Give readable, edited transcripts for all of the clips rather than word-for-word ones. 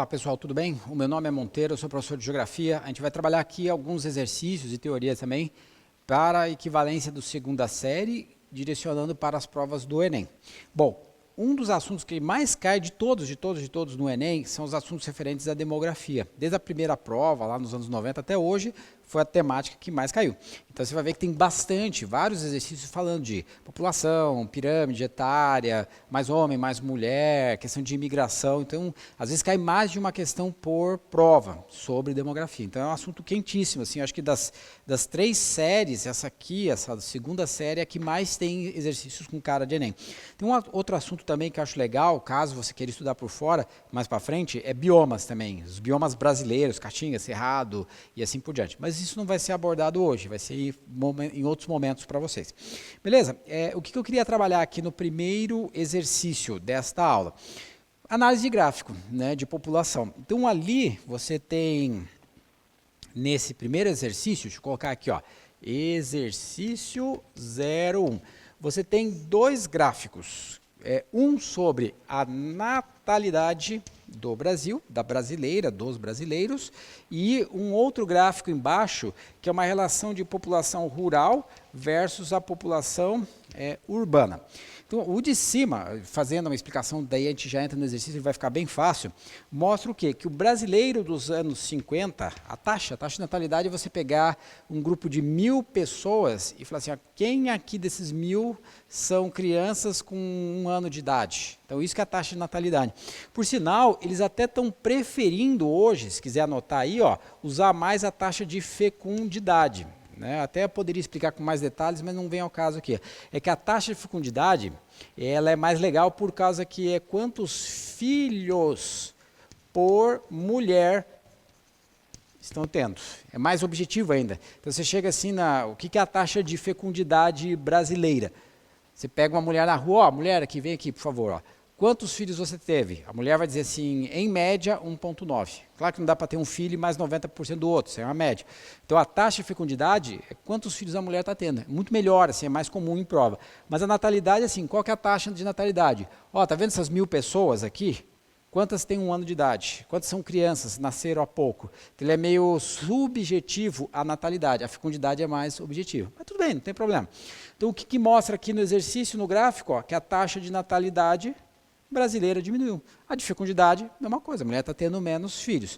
Olá pessoal, tudo bem? O meu nome é Monteiro, eu sou professor de Geografia. A gente vai trabalhar aqui alguns exercícios e teorias também para a equivalência do segunda série, direcionando para as provas do Enem. Bom, um dos assuntos que mais cai de todos no Enem são os assuntos referentes à demografia. Desde a primeira prova, lá nos anos 90 até hoje, foi a temática que mais caiu. Então você vai ver que tem vários exercícios falando de população, pirâmide etária, mais homem, mais mulher, questão de imigração. Então, às vezes cai mais de uma questão por prova sobre demografia. Então é um assunto quentíssimo, assim, acho que das três séries, essa segunda série é a que mais tem exercícios com cara de Enem. Tem outro assunto também que eu acho legal, caso você queira estudar por fora, mais para frente, é biomas também, os biomas brasileiros, Caatinga, Cerrado e assim por diante. Mas isso não vai ser abordado hoje, vai ser em outros momentos para vocês. Beleza? O que eu queria trabalhar aqui no primeiro exercício desta aula? Análise de gráfico, né, de população. Então ali você tem, nesse primeiro exercício, deixa eu colocar aqui, ó, exercício 01. Você tem dois gráficos, um sobre a natalidade do Brasil, da brasileira, dos brasileiros, e um outro gráfico embaixo, que é uma relação de população rural versus a população urbana. Então, o de cima, fazendo uma explicação, daí a gente já entra no exercício e vai ficar bem fácil, mostra o quê? Que o brasileiro dos anos 50, a taxa de natalidade é você pegar um grupo de 1.000 pessoas e falar assim, ó, quem aqui desses 1.000 são crianças com 1 ano de idade? Então, isso que é a taxa de natalidade. Por sinal, eles até estão preferindo hoje, se quiser anotar aí, ó, usar mais a taxa de fecundidade. Até poderia explicar com mais detalhes, mas não vem ao caso aqui. É que a taxa de fecundidade, ela é mais legal por causa que é quantos filhos por mulher estão tendo. É mais objetivo ainda. Então você chega assim, o que é a taxa de fecundidade brasileira? Você pega uma mulher na rua, ó, mulher aqui, vem aqui, por favor, ó. Quantos filhos você teve? A mulher vai dizer assim, em média, 1,9. Claro que não dá para ter um filho e mais 90% do outro, isso é uma média. Então a taxa de fecundidade é quantos filhos a mulher está tendo. É muito melhor, assim, é mais comum em prova. Mas a natalidade, assim, qual que é a taxa de natalidade? Ó, tá vendo essas 1.000 pessoas aqui? Quantas têm 1 ano de idade? Quantas são crianças, nasceram há pouco? Então, ele é meio subjetivo a natalidade, a fecundidade é mais objetiva. Mas tudo bem, não tem problema. Então o que mostra aqui no exercício, no gráfico, ó, que a taxa de natalidade brasileira diminuiu. A de fecundidade, mesma coisa, a mulher está tendo menos filhos.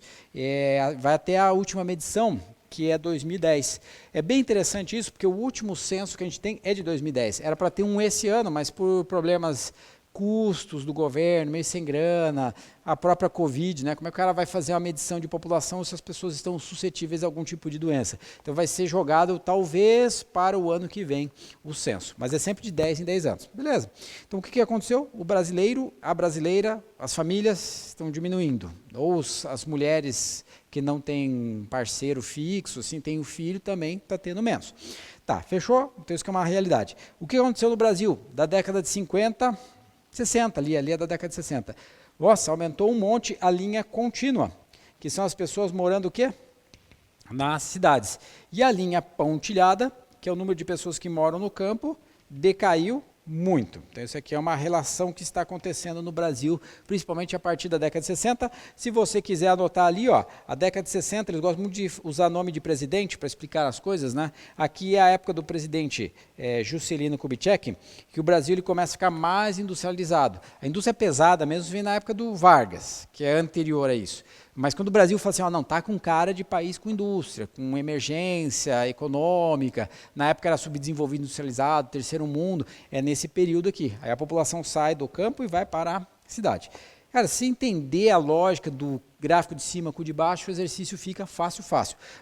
Vai até a última medição, que é 2010. É bem interessante isso, porque o último censo que a gente tem é de 2010. Era para ter um esse ano, mas por problemas custos do governo, meio sem grana, a própria Covid, né? Como é que o cara vai fazer uma medição de população se as pessoas estão suscetíveis a algum tipo de doença? Então vai ser jogado talvez para o ano que vem o censo, mas é sempre de 10 em 10 anos. Beleza? Então o que aconteceu? O brasileiro, a brasileira, as famílias estão diminuindo, ou as mulheres que não têm parceiro fixo, assim, tem o filho também, está tendo menos. Tá, fechou? Então isso que é uma realidade. O que aconteceu no Brasil? Da década de 50, 60, ali é da década de 60. Nossa, aumentou um monte a linha contínua, que são as pessoas morando o quê? Nas cidades. E a linha pontilhada, que é o número de pessoas que moram no campo, decaiu muito. Então isso aqui é uma relação que está acontecendo no Brasil, principalmente a partir da década de 60. Se você quiser anotar ali, ó, a década de 60, eles gostam muito de usar nome de presidente para explicar as coisas, né? Aqui é a época do presidente Juscelino Kubitschek, que o Brasil ele começa a ficar mais industrializado. A indústria pesada mesmo vem na época do Vargas, que é anterior a isso. Mas quando o Brasil fala assim, ó, não, está com cara de país com indústria, com emergência econômica, na época era subdesenvolvido, industrializado, terceiro mundo, é nesse período aqui. Aí a população sai do campo e vai para a cidade. Cara, se entender a lógica do gráfico de cima com o de baixo, o exercício fica fácil.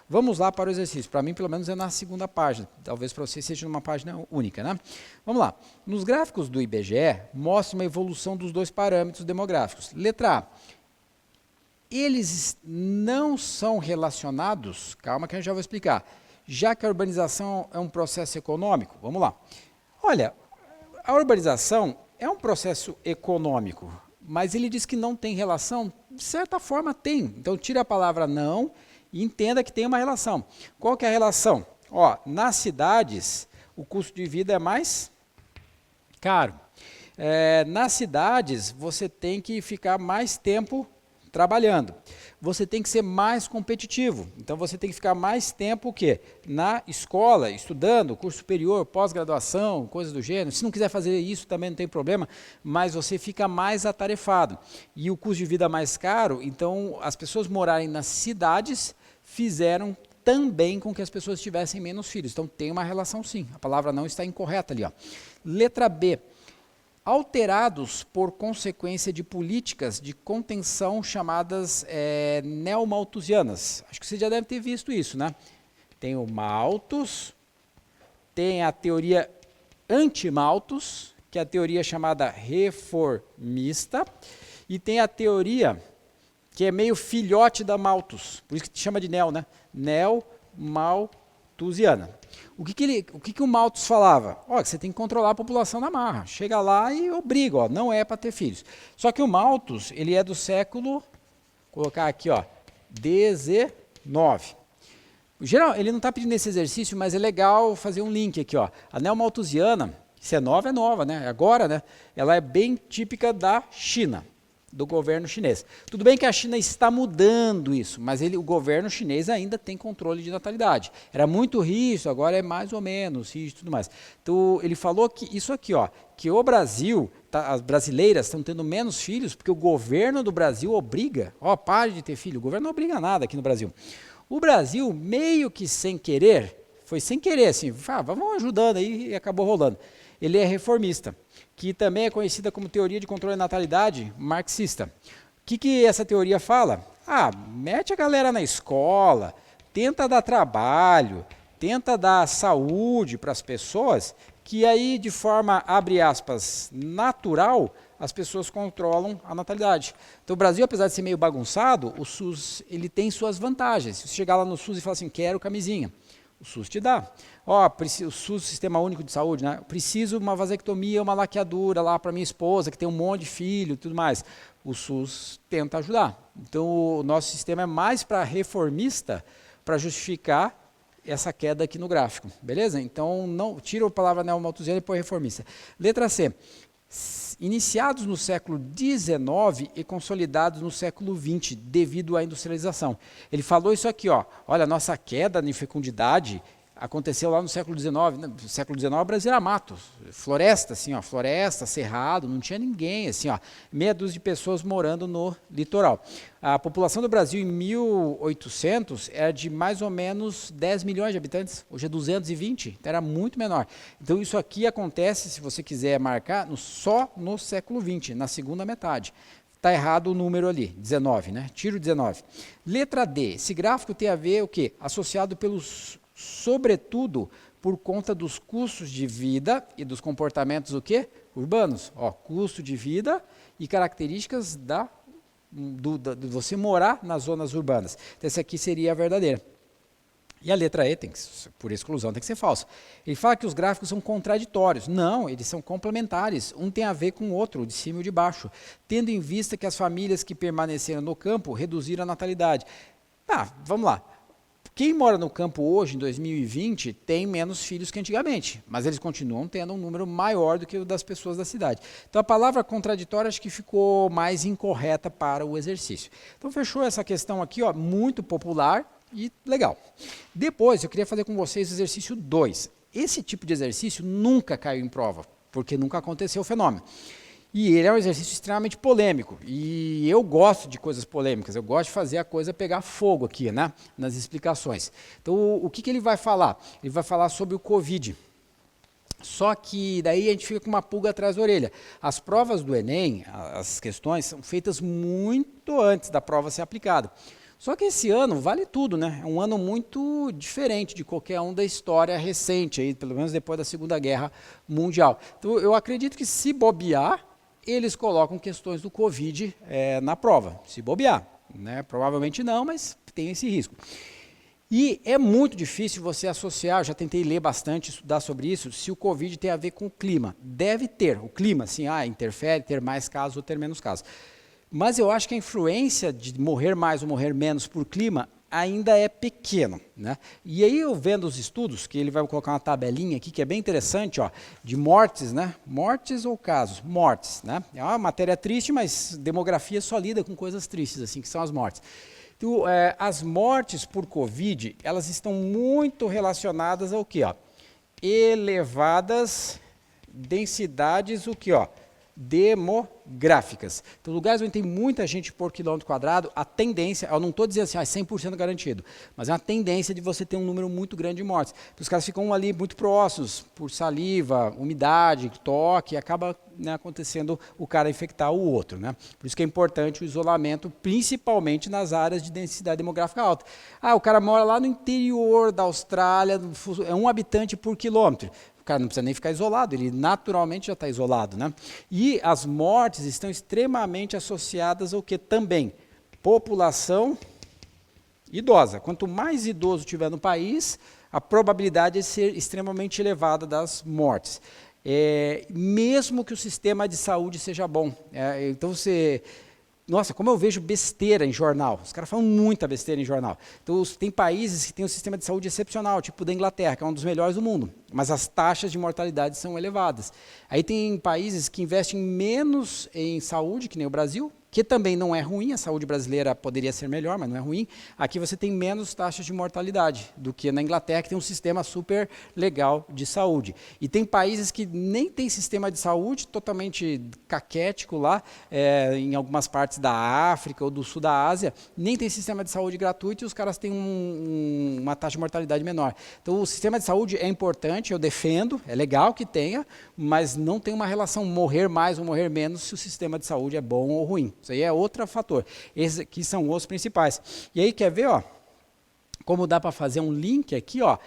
Vamos lá para o exercício. Para mim, pelo menos, é na segunda página. Talvez para você seja numa página única, né? Vamos lá. Nos gráficos do IBGE, mostra uma evolução dos dois parâmetros demográficos. Letra A. Eles não são relacionados, calma que eu já vou explicar, já que a urbanização é um processo econômico. Vamos lá. Olha, a urbanização é um processo econômico, mas ele diz que não tem relação, de certa forma tem. Então tira a palavra não e entenda que tem uma relação. Qual que é a relação? Ó, nas cidades, o custo de vida é mais caro. Nas cidades, você tem que ficar mais tempo trabalhando. Você tem que ser mais competitivo, então você tem que ficar mais tempo o quê? Na escola, estudando, curso superior, pós-graduação, coisas do gênero. Se não quiser fazer isso também não tem problema, mas você fica mais atarefado. E o custo de vida mais caro, então as pessoas morarem nas cidades fizeram também com que as pessoas tivessem menos filhos. Então tem uma relação sim, a palavra não está incorreta ali. Ó. Letra B. Alterados por consequência de políticas de contenção chamadas neomalthusianas. Acho que você já deve ter visto isso, né? Tem o Malthus, tem a teoria anti-Malthus, que é a teoria chamada reformista, e tem a teoria que é meio filhote da Malthus, por isso que chama de neo, né? Neo-malthusiana. O que o Malthus falava? Ó, você tem que controlar a população na marra. Chega lá e obriga, ó, não é para ter filhos. Só que o Malthus, ele é do século, vou colocar aqui, ó, XIX. Geral, ele não está pedindo esse exercício, mas é legal fazer um link aqui, ó. A neomalthusiana, se é nova, né? Agora, né? Ela é bem típica da China, do governo chinês. Tudo bem que a China está mudando isso, mas o governo chinês ainda tem controle de natalidade. Era muito rígido, agora é mais ou menos rígido e tudo mais. Então, ele falou que isso aqui, ó, que o Brasil, as brasileiras estão tendo menos filhos porque o governo do Brasil obriga, ó, pare de ter filho, o governo não obriga nada aqui no Brasil. O Brasil, meio que sem querer, foi sem querer, assim, vamos ajudando aí e acabou rolando. Ele é reformista, que também é conhecida como teoria de controle da natalidade marxista. O que essa teoria fala? Mete a galera na escola, tenta dar trabalho, tenta dar saúde para as pessoas, que aí de forma, abre aspas, natural, as pessoas controlam a natalidade. Então o Brasil, apesar de ser meio bagunçado, o SUS ele tem suas vantagens. Se você chegar lá no SUS e falar assim, quero camisinha, o SUS te dá. Ó, o SUS, Sistema Único de Saúde, né? Preciso uma vasectomia, uma laqueadura lá para minha esposa, que tem um monte de filho e tudo mais. O SUS tenta ajudar. Então, o nosso sistema é mais para reformista, para justificar essa queda aqui no gráfico. Beleza? Então, não tira a palavra neomalthusiana e põe reformista. Letra C. Iniciados no século XIX e consolidados no século XX, devido à industrialização. Ele falou isso aqui, ó. Olha, a nossa queda em fecundidade aconteceu lá no século XIX. No século XIX o Brasil era mato, floresta, assim, ó, floresta, cerrado, não tinha ninguém, assim, ó, meia dúzia de pessoas morando no litoral. A população do Brasil em 1800 era de mais ou menos 10 milhões de habitantes, hoje é 220, então era muito menor. Então isso aqui acontece, se você quiser marcar, só no século XX, na segunda metade. Está errado o número ali, 19, né? Tira o 19. Letra D, esse gráfico tem a ver o quê? Associado sobretudo por conta dos custos de vida e dos comportamentos o quê? Urbanos. Ó, custo de vida e características de você morar nas zonas urbanas. Então, essa aqui seria a verdadeira. E a letra E, por exclusão, tem que ser falsa. Ele fala que os gráficos são contraditórios. Não, eles são complementares. Um tem a ver com o outro, de cima e de baixo. Tendo em vista que as famílias que permaneceram no campo reduziram a natalidade. Vamos lá. Quem mora no campo hoje, em 2020, tem menos filhos que antigamente, mas eles continuam tendo um número maior do que o das pessoas da cidade. Então a palavra contraditória acho que ficou mais incorreta para o exercício. Então fechou essa questão aqui, ó, muito popular e legal. Depois eu queria fazer com vocês o exercício 2. Esse tipo de exercício nunca caiu em prova, porque nunca aconteceu o fenômeno. E ele é um exercício extremamente polêmico, e eu gosto de coisas polêmicas, eu gosto de fazer a coisa pegar fogo aqui, né, nas explicações. Então, o que ele vai falar? Ele vai falar sobre o Covid. Só que daí a gente fica com uma pulga atrás da orelha. As provas do Enem, as questões, são feitas muito antes da prova ser aplicada. Só que esse ano vale tudo, né? É um ano muito diferente de qualquer um da história recente, aí, pelo menos depois da Segunda Guerra Mundial. Então, eu acredito que se bobear, eles colocam questões do Covid na prova, se bobear, né? Provavelmente não, mas tem esse risco. E é muito difícil você associar, eu já tentei ler bastante, estudar sobre isso, se o Covid tem a ver com o clima. Deve ter, o clima, assim, interfere, ter mais casos ou ter menos casos. Mas eu acho que a influência de morrer mais ou morrer menos por clima ainda é pequeno, né? E aí eu vendo os estudos, que ele vai colocar uma tabelinha aqui, que é bem interessante, ó, de mortes, né? Mortes ou casos? Mortes, né? É uma matéria triste, mas demografia só lida com coisas tristes, assim, que são as mortes. Então, as mortes por Covid, elas estão muito relacionadas ao quê, ó? Elevadas densidades, o que, ó? Demográficas. Então, lugares onde tem muita gente por quilômetro quadrado, a tendência, eu não estou dizendo assim, 100% garantido, mas é uma tendência de você ter um número muito grande de mortes. Os caras ficam ali muito próximos, por saliva, umidade, toque, e acaba, né, acontecendo o cara infectar o outro, né? Por isso que é importante o isolamento, principalmente nas áreas de densidade demográfica alta. Ah, o cara mora lá no interior da Austrália, é 1 habitante por quilômetro. O cara não precisa nem ficar isolado, ele naturalmente já está isolado, né? E as mortes estão extremamente associadas ao que também? População idosa. Quanto mais idoso tiver no país, a probabilidade de ser extremamente elevada das mortes. Mesmo que o sistema de saúde seja bom. Então você... Nossa, como eu vejo besteira em jornal. Os caras falam muita besteira em jornal. Então, tem países que têm um sistema de saúde excepcional, tipo da Inglaterra, que é um dos melhores do mundo, mas as taxas de mortalidade são elevadas. Aí tem países que investem menos em saúde, que nem o Brasil, que também não é ruim, a saúde brasileira poderia ser melhor, mas não é ruim. Aqui você tem menos taxas de mortalidade do que na Inglaterra, que tem um sistema super legal de saúde. E tem países que nem tem sistema de saúde, totalmente caquético lá, em algumas partes da África ou do sul da Ásia, nem tem sistema de saúde gratuito e os caras têm uma taxa de mortalidade menor. Então o sistema de saúde é importante, eu defendo, é legal que tenha, mas não tem uma relação morrer mais ou morrer menos se o sistema de saúde é bom ou ruim. Isso aí é outro fator. Esses aqui são os principais. E aí, quer ver, ó, como dá para fazer um link aqui, ó,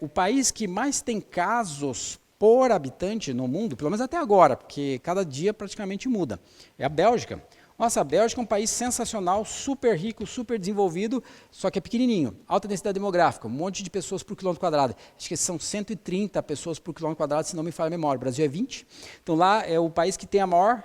o país que mais tem casos por habitante no mundo, pelo menos até agora, porque cada dia praticamente muda, é a Bélgica. Nossa, a Bélgica é um país sensacional, super rico, super desenvolvido, só que é pequenininho, alta densidade demográfica, um monte de pessoas por quilômetro quadrado. Acho que são 130 pessoas por quilômetro quadrado, se não me falha a memória. O Brasil é 20. Então lá é o país que tem a maior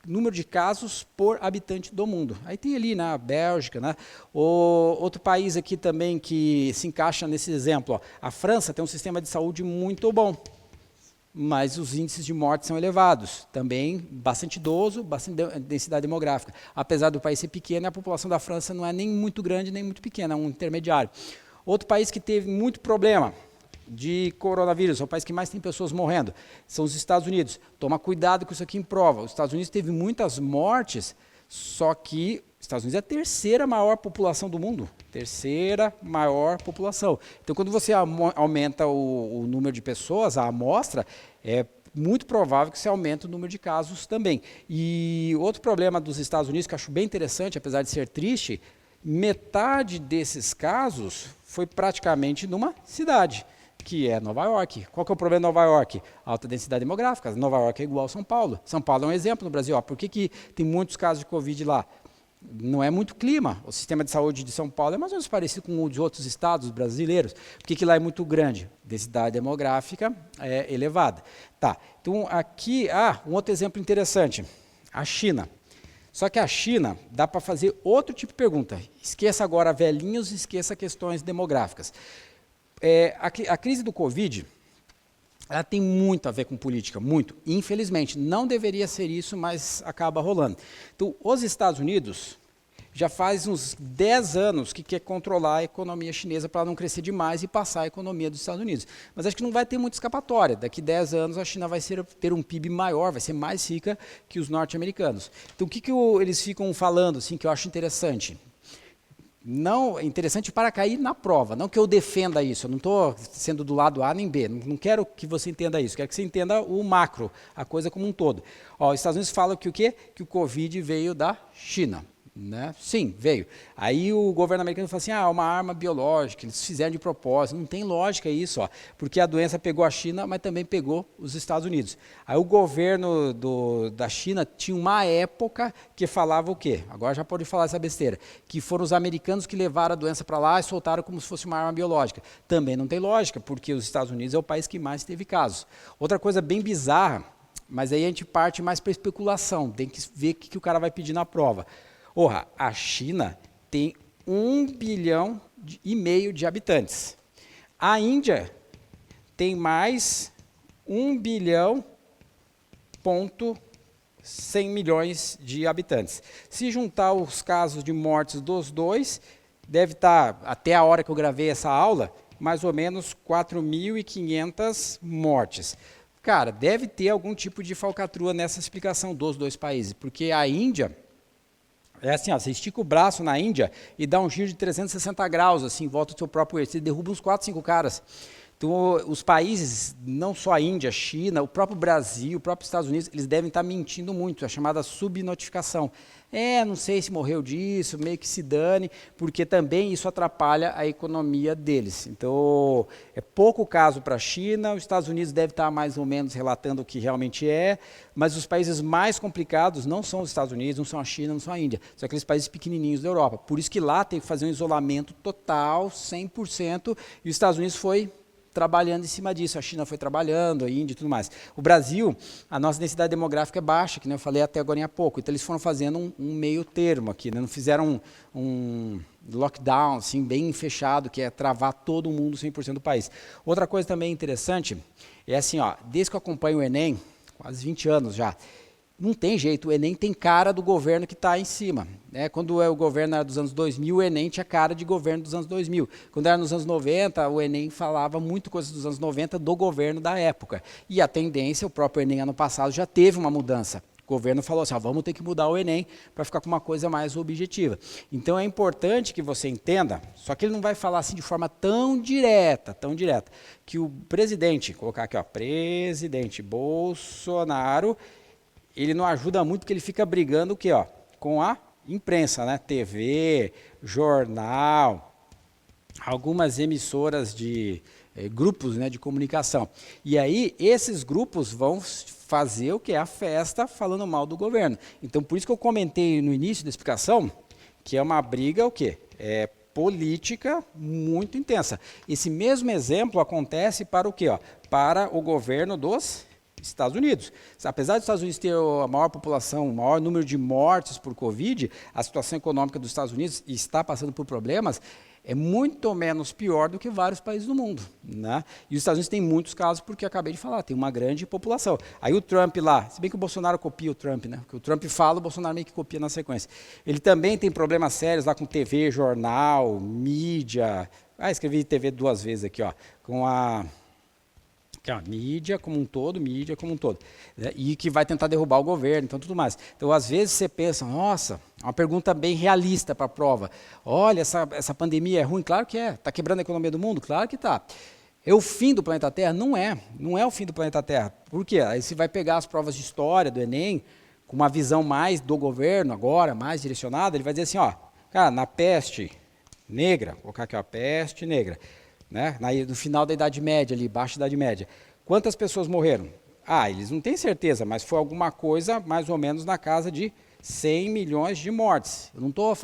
número de casos por habitante do mundo. Aí tem ali, né, a Bélgica, né? Outro país aqui também que se encaixa nesse exemplo, ó, a França tem um sistema de saúde muito bom, mas os índices de morte são elevados. Também bastante idoso, bastante densidade demográfica. Apesar do país ser pequeno, a população da França não é nem muito grande, nem muito pequena, é um intermediário. Outro país que teve muito problema de coronavírus, é o país que mais tem pessoas morrendo, são os Estados Unidos. Toma cuidado com isso aqui em prova. Os Estados Unidos teve muitas mortes, só que os Estados Unidos é a terceira maior população do mundo. Terceira maior população. Então, quando você aumenta o número de pessoas, a amostra, é muito provável que você aumente o número de casos também. E outro problema dos Estados Unidos, que eu acho bem interessante, apesar de ser triste, metade desses casos foi praticamente numa cidade, que é Nova York. Qual que é o problema de Nova York? Alta densidade demográfica. Nova York é igual a São Paulo. São Paulo é um exemplo no Brasil. Ó, por que tem muitos casos de Covid lá? Não é muito clima. O sistema de saúde de São Paulo é mais ou menos parecido com o de outros estados brasileiros. Por que lá é muito grande? Densidade demográfica é elevada. Tá. Então, aqui, um outro exemplo interessante. A China. Só que a China, dá para fazer outro tipo de pergunta. Esqueça agora velhinhos, esqueça questões demográficas. A crise do Covid, ela tem muito a ver com política, muito. Infelizmente, não deveria ser isso, mas acaba rolando. Então, os Estados Unidos já faz uns 10 anos que quer controlar a economia chinesa para não crescer demais e passar a economia dos Estados Unidos. Mas acho que não vai ter muita escapatória. Daqui 10 anos a China vai ter um PIB maior, vai ser mais rica que os norte-americanos. Então, o que eles ficam falando, assim, que eu acho interessante? Não, é interessante para cair na prova, não que eu defenda isso, eu não estou sendo do lado A nem B, não quero que você entenda isso, quero que você entenda o macro, a coisa como um todo. Ó, os Estados Unidos falam que o quê? Que o Covid veio da China. Né? Sim, veio. Aí o governo americano falou assim, uma arma biológica, eles fizeram de propósito. Não tem lógica isso, ó, porque a doença pegou a China, mas também pegou os Estados Unidos. Aí o governo da China tinha uma época que falava o quê? Agora já pode falar essa besteira, que foram os americanos que levaram a doença para lá e soltaram como se fosse uma arma biológica. Também não tem lógica, porque os Estados Unidos é o país que mais teve casos. Outra coisa bem bizarra, mas aí a gente parte mais para especulação, tem que ver o que o cara vai pedir na prova. A China tem 1,5 bilhão de habitantes. A Índia tem mais 1 bilhão ponto 100 milhões de habitantes. Se juntar os casos de mortes dos dois, deve estar, até a hora que eu gravei essa aula, mais ou menos 4.500 mortes. Cara, deve ter algum tipo de falcatrua nessa explicação dos dois países, porque a Índia, é assim, ó, você estica o braço na Índia e dá um giro de 360 graus, assim, em volta do seu próprio eixo, você derruba uns 4, 5 caras. Então, os países, não só a Índia, a China, o próprio Brasil, o próprio Estados Unidos, eles devem estar mentindo muito, a chamada subnotificação. Não sei se morreu disso, meio que se dane, porque também isso atrapalha a economia deles. Então, é pouco caso para a China, os Estados Unidos deve estar mais ou menos relatando o que realmente é, mas os países mais complicados não são os Estados Unidos, não são a China, não são a Índia, são aqueles países pequenininhos da Europa. Por isso que lá tem que fazer um isolamento total, 100%, e os Estados Unidos foi trabalhando em cima disso, a China foi trabalhando, a Índia e tudo mais. O Brasil, a nossa densidade demográfica é baixa, que eu falei até agora há pouco, então eles foram fazendo um meio termo aqui, né? Não fizeram um lockdown assim, bem fechado, que é travar todo mundo 100% do país. Outra coisa também interessante, é assim, ó, desde que eu acompanho o Enem, quase 20 anos já, não tem jeito, o Enem tem cara do governo que está em cima. Né? Quando o governo era dos anos 2000, o Enem tinha cara de governo dos anos 2000. Quando era nos anos 90, o Enem falava muito coisas dos anos 90 do governo da época. E a tendência, o próprio Enem ano passado já teve uma mudança. O governo falou assim, vamos ter que mudar o Enem para ficar com uma coisa mais objetiva. Então é importante que você entenda, só que ele não vai falar assim de forma tão direta, que o presidente, vou colocar aqui, ó, presidente Bolsonaro, ele não ajuda muito porque ele fica brigando o quê, ó, com a imprensa, né? TV, jornal, algumas emissoras de grupos, né, de comunicação. E aí esses grupos vão fazer o que? A festa falando mal do governo. Então por isso que eu comentei no início da explicação que é uma briga o quê? Política muito intensa. Esse mesmo exemplo acontece para o quê? Ó? Para o governo dos Estados Unidos. Apesar dos Estados Unidos ter a maior população, o maior número de mortes por Covid, a situação econômica dos Estados Unidos está passando por problemas, é muito menos pior do que vários países do mundo. Né? E os Estados Unidos têm muitos casos, porque eu acabei de falar, tem uma grande população. Aí o Trump lá, se bem que o Bolsonaro copia o Trump, né? Porque o Trump fala, o Bolsonaro meio que copia na sequência. Ele também tem problemas sérios lá com TV, jornal, mídia. Escrevi TV 2 vezes aqui, ó, com a mídia como um todo, né? E que vai tentar derrubar o governo, então tudo mais. Então, às vezes você pensa, nossa, uma pergunta bem realista para a prova. Olha, essa pandemia é ruim? Claro que é. Está quebrando a economia do mundo? Claro que está. É o fim do planeta Terra? Não é o fim do planeta Terra. Por quê? Aí você vai pegar as provas de história do Enem, com uma visão mais do governo agora, mais direcionada, ele vai dizer assim, ó, cara, na peste negra, vou colocar aqui, ó, peste negra, né? No final da Idade Média, ali, baixa Idade Média. Quantas pessoas morreram? Eles não têm certeza, mas foi alguma coisa mais ou menos na casa de 100 milhões de mortes. Eu não estou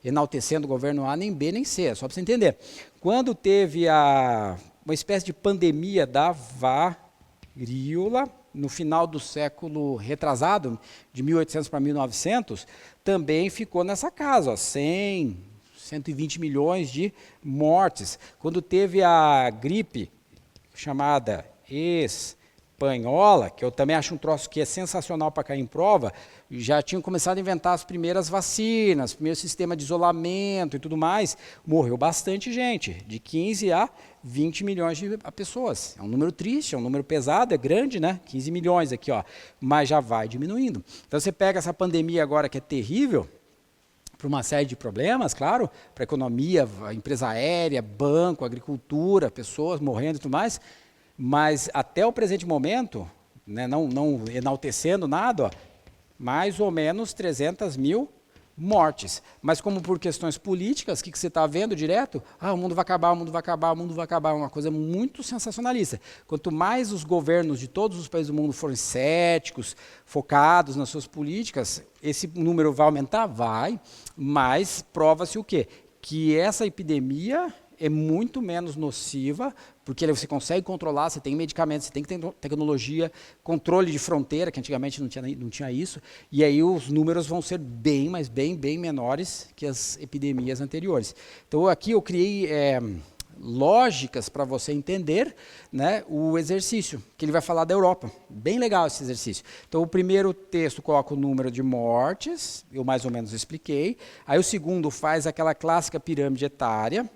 enaltecendo o governo A, nem B, nem C, é só para você entender. Quando teve uma espécie de pandemia da varíola, no final do século retrasado, de 1800 para 1900, também ficou nessa casa, ó, 120 milhões de mortes. Quando teve a gripe chamada espanhola, que eu também acho um troço que é sensacional para cair em prova, já tinham começado a inventar as primeiras vacinas, o primeiro sistema de isolamento e tudo mais, morreu bastante gente, de 15 a 20 milhões de pessoas. É um número triste, é um número pesado, é grande, né? 15 milhões aqui, ó, mas já vai diminuindo. Então você pega essa pandemia agora que é terrível, para uma série de problemas, claro, para a economia, a empresa aérea, banco, agricultura, pessoas morrendo e tudo mais, mas até o presente momento, né, não enaltecendo nada, ó, mais ou menos 300 mil mortes. Mas como por questões políticas, o que você está vendo direto? O mundo vai acabar, o mundo vai acabar, o mundo vai acabar. É uma coisa muito sensacionalista. Quanto mais os governos de todos os países do mundo forem céticos, focados nas suas políticas, esse número vai aumentar? Vai, mas prova-se o quê? Que essa epidemia é muito menos nociva, porque você consegue controlar, você tem medicamentos, você tem tecnologia, controle de fronteira, que antigamente não tinha isso, e aí os números vão ser bem, mas bem menores que as epidemias anteriores. Então aqui eu criei lógicas para você entender, né, o exercício, que ele vai falar da Europa. Bem legal esse exercício. Então, o primeiro texto coloca o número de mortes, eu mais ou menos expliquei. Aí o segundo faz aquela clássica pirâmide etária.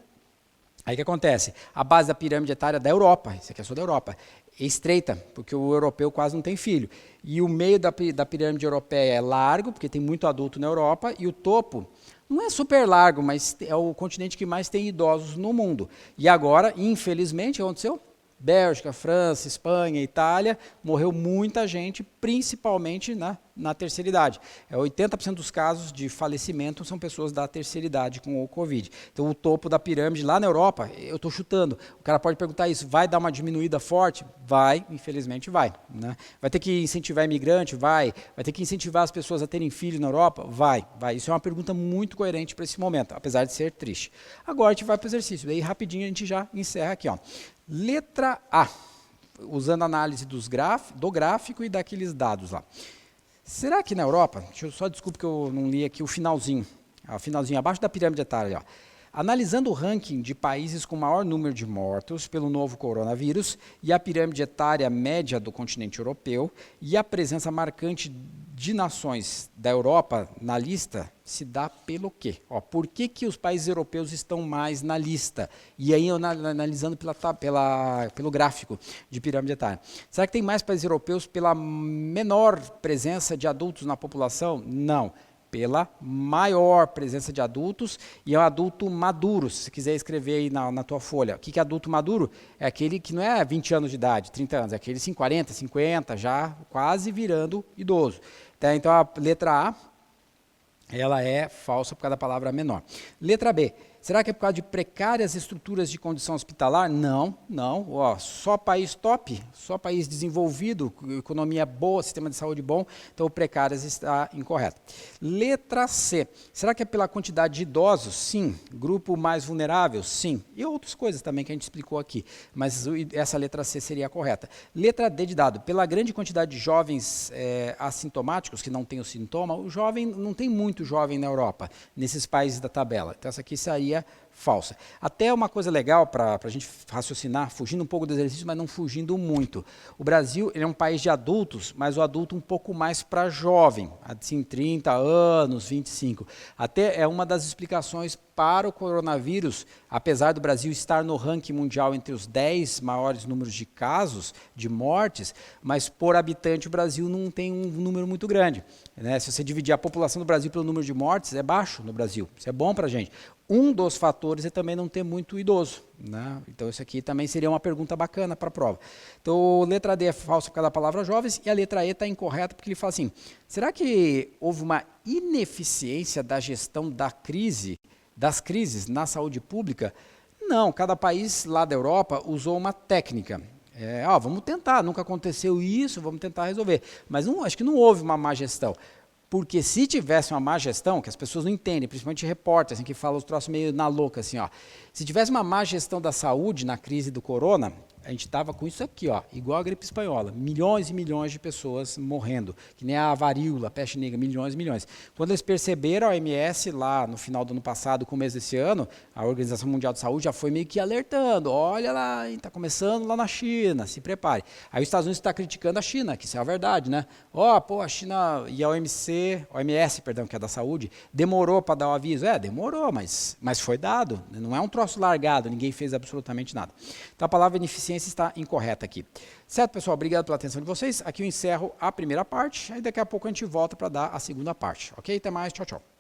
Aí o que acontece? A base da pirâmide etária da Europa, isso aqui é só da Europa, é estreita, porque o europeu quase não tem filho. E o meio da pirâmide europeia é largo, porque tem muito adulto na Europa, e o topo não é super largo, mas é o continente que mais tem idosos no mundo. E agora, infelizmente, o que aconteceu? Bélgica, França, Espanha, Itália, morreu muita gente, principalmente na terceira idade. 80% dos casos de falecimento são pessoas da terceira idade com o Covid. Então, o topo da pirâmide lá na Europa, eu estou chutando, o cara pode perguntar isso, vai dar uma diminuída forte? Vai, infelizmente vai. Né? Vai ter que incentivar imigrante? Vai. Vai ter que incentivar as pessoas a terem filhos na Europa? Vai. Isso é uma pergunta muito coerente para esse momento, apesar de ser triste. Agora a gente vai para o exercício, daí rapidinho a gente já encerra aqui. Ó. Letra A, usando a análise do gráfico e daqueles dados lá. Será que na Europa, desculpe que eu não li aqui o finalzinho abaixo da pirâmide etária, ó. Analisando o ranking de países com maior número de mortos pelo novo coronavírus e a pirâmide etária média do continente europeu e a presença marcante de nações da Europa na lista, se dá pelo quê? Ó, por que os países europeus estão mais na lista? E aí, analisando pelo gráfico de pirâmide etária. Será que tem mais países europeus pela menor presença de adultos na população? Não. Pela maior presença de adultos, e é um adulto maduro, se você quiser escrever aí na tua folha. O que é adulto maduro? É aquele que não é 20 anos de idade, 30 anos, é aquele 40, 50, já quase virando idoso. Então a letra A, ela é falsa por causa da palavra menor. Letra B, será que é por causa de precárias estruturas de condição hospitalar? Não. Ó, só país top, só país desenvolvido, economia boa, sistema de saúde bom, então o precárias está incorreto. Letra C, será que é pela quantidade de idosos? Sim. Grupo mais vulnerável? Sim. E outras coisas também que a gente explicou aqui, mas essa letra C seria a correta. Letra D de dado, pela grande quantidade de jovens assintomáticos, que não têm o sintoma, o jovem, não tem muito jovem na Europa, nesses países da tabela. Então essa aqui seria falsa. Até uma coisa legal para a gente raciocinar, fugindo um pouco do exercício, mas não fugindo muito. O Brasil ele é um país de adultos, mas o adulto um pouco mais para jovem, assim, 30 anos, 25. Até é uma das explicações para o coronavírus, apesar do Brasil estar no ranking mundial entre os 10 maiores números de casos, de mortes, mas por habitante o Brasil não tem um número muito grande. Né? Se você dividir a população do Brasil pelo número de mortes, é baixo no Brasil. Isso é bom para a gente. Um dos fatores é também não ter muito idoso. Né? Então, isso aqui também seria uma pergunta bacana para a prova. Então, letra D é falsa por causa da palavra jovens, e a letra E está incorreta porque ele fala assim, será que houve uma ineficiência da gestão das crises na saúde pública? Não, cada país lá da Europa usou uma técnica. Vamos tentar, nunca aconteceu isso, vamos tentar resolver. Mas acho que não houve uma má gestão. Porque se tivesse uma má gestão, que as pessoas não entendem, principalmente repórteres, assim, que falam os troços meio na louca, assim, ó. Se tivesse uma má gestão da saúde na crise do corona, a gente estava com isso aqui, ó, igual a gripe espanhola, milhões e milhões de pessoas morrendo, que nem a varíola, a peste negra, milhões e milhões. Quando eles perceberam, a OMS, lá no final do ano passado, começo desse ano, a Organização Mundial de Saúde já foi meio que alertando, olha lá, está começando lá na China, se prepare. Aí os Estados Unidos está criticando a China, que isso é a verdade, né? A China e a OMS, que é da saúde, demorou para dar o aviso. Demorou, mas foi dado, não é um troço largado, ninguém fez absolutamente nada. Então a palavra ineficiência está incorreta aqui. Certo, pessoal? Obrigado pela atenção de vocês. Aqui eu encerro a primeira parte, aí daqui a pouco a gente volta para dar a segunda parte. Ok? Até mais. Tchau, tchau.